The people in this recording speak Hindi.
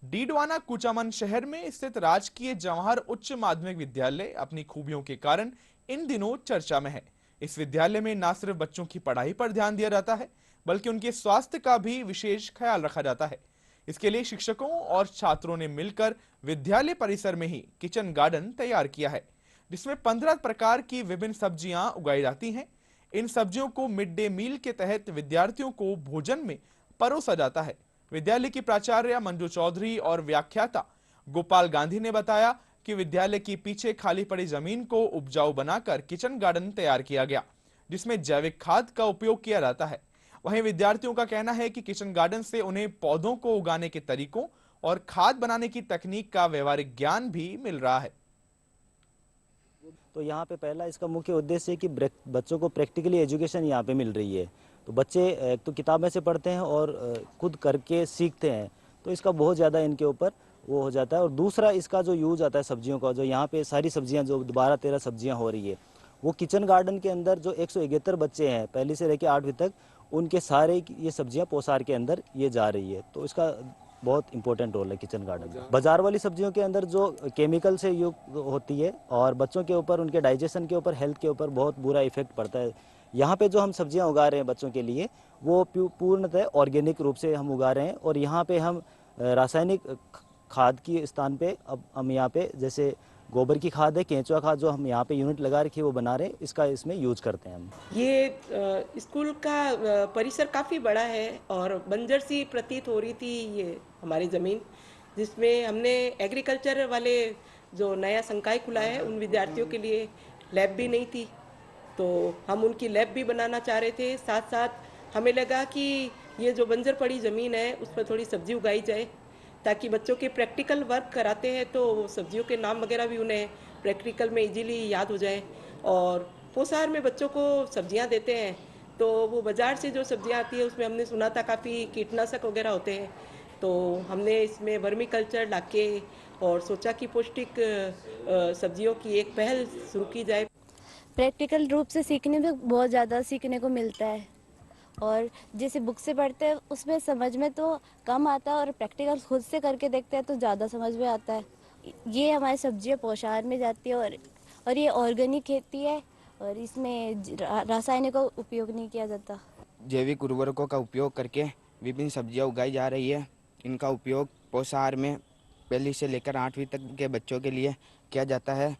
डीडवाना कुचामन शहर में स्थित राजकीय जवाहर उच्च माध्यमिक विद्यालय अपनी खूबियों के कारण इन दिनों चर्चा में है। इस विद्यालय में न सिर्फ बच्चों की पढ़ाई पर ध्यान दिया जाता है, बल्कि उनके स्वास्थ्य का भी विशेष ख्याल रखा जाता है। इसके लिए शिक्षकों और छात्रों ने मिलकर विद्यालय परिसर में ही किचन गार्डन तैयार किया है, जिसमें 15 प्रकार की विभिन्न सब्जियां उगाई जाती हैं। इन सब्जियों को मिड डे मील के तहत विद्यार्थियों को भोजन में परोसा जाता है। विद्यालय की प्राचार्य मंजू चौधरी और व्याख्याता गोपाल गांधी ने बताया कि विद्यालय की पीछे खाली पड़ी जमीन को उपजाऊ बनाकर किचन गार्डन तैयार किया गया, जिसमें जैविक खाद का उपयोग किया जाता है। वहीं विद्यार्थियों का कहना है कि किचन गार्डन से उन्हें पौधों को उगाने के तरीकों और खाद बनाने की तकनीक का व्यवहारिक ज्ञान भी मिल रहा है। तो यहाँ पे पहला इसका मुख्य उद्देश्य है कि बच्चों को प्रैक्टिकली एजुकेशन यहाँ पे मिल रही है। तो बच्चे एक तो किताब में से पढ़ते हैं और खुद करके सीखते हैं, तो इसका बहुत ज़्यादा इनके ऊपर वो हो जाता है। और दूसरा इसका जो यूज आता है सब्जियों का, जो यहाँ पे सारी सब्जियाँ जो 12-13 सब्जियाँ हो रही है, वो किचन गार्डन के अंदर जो 171 बच्चे हैं पहली से लेकर 8वीं तक, उनके सारे ये सब्जियाँ पोसार के अंदर ये जा रही है। तो इसका बहुत इंपॉर्टेंट रोल है किचन गार्डन का। बाजार वाली सब्जियों के अंदर जो केमिकल से युक्त होती है और बच्चों के ऊपर, उनके डाइजेशन के ऊपर, हेल्थ के ऊपर बहुत बुरा इफेक्ट पड़ता है। यहाँ पे जो हम सब्जियाँ उगा रहे हैं बच्चों के लिए, वो पूर्णतः ऑर्गेनिक रूप से हम उगा रहे हैं। और यहाँ पे हम रासायनिक खाद के स्थान पे अब हम यहाँ पे जैसे गोबर की खाद है, केंचुआ खाद, जो हम यहाँ पे यूनिट लगा रखी है वो बना रहे हैं, इसका इसमें यूज करते हैं हम। ये स्कूल का परिसर काफ़ी बड़ा है और बंजर सी प्रतीत हो रही थी ये हमारी ज़मीन, जिसमें हमने एग्रीकल्चर वाले जो नया संकाय खुला है उन विद्यार्थियों के लिए लैब भी नहीं थी, तो हम उनकी लैब भी बनाना चाह रहे थे। साथ साथ हमें लगा कि ये जो बंजर पड़ी ज़मीन है उस पर थोड़ी सब्जी उगाई जाए, ताकि बच्चों के प्रैक्टिकल वर्क कराते हैं तो सब्जियों के नाम वगैरह भी उन्हें प्रैक्टिकल में इजीली याद हो जाए। और पोसार में बच्चों को सब्जियां देते हैं तो वो बाज़ार से जो सब्जियां आती है उसमें हमने सुना था काफ़ी कीटनाशक वगैरह होते हैं, तो हमने इसमें वर्मी कल्चर लाके और सोचा कि पौष्टिक सब्जियों की एक पहल शुरू की जाए। प्रैक्टिकल रूप से सीखने में बहुत ज़्यादा सीखने को मिलता है, और जैसे बुक से पढ़ते हैं उसमें समझ में तो कम आता है, और प्रैक्टिकल खुद से करके देखते हैं तो ज़्यादा समझ में आता है। ये हमारी सब्जियां पोषाहार में जाती है, और ये ऑर्गेनिक खेती है, और इसमें रासायनिक का उपयोग नहीं किया जाता। जैविक उर्वरकों का उपयोग करके विभिन्न सब्जियां उगाई जा रही है। इनका उपयोग पोषाहार में पहली से लेकर 8वीं तक के बच्चों के लिए किया जाता है।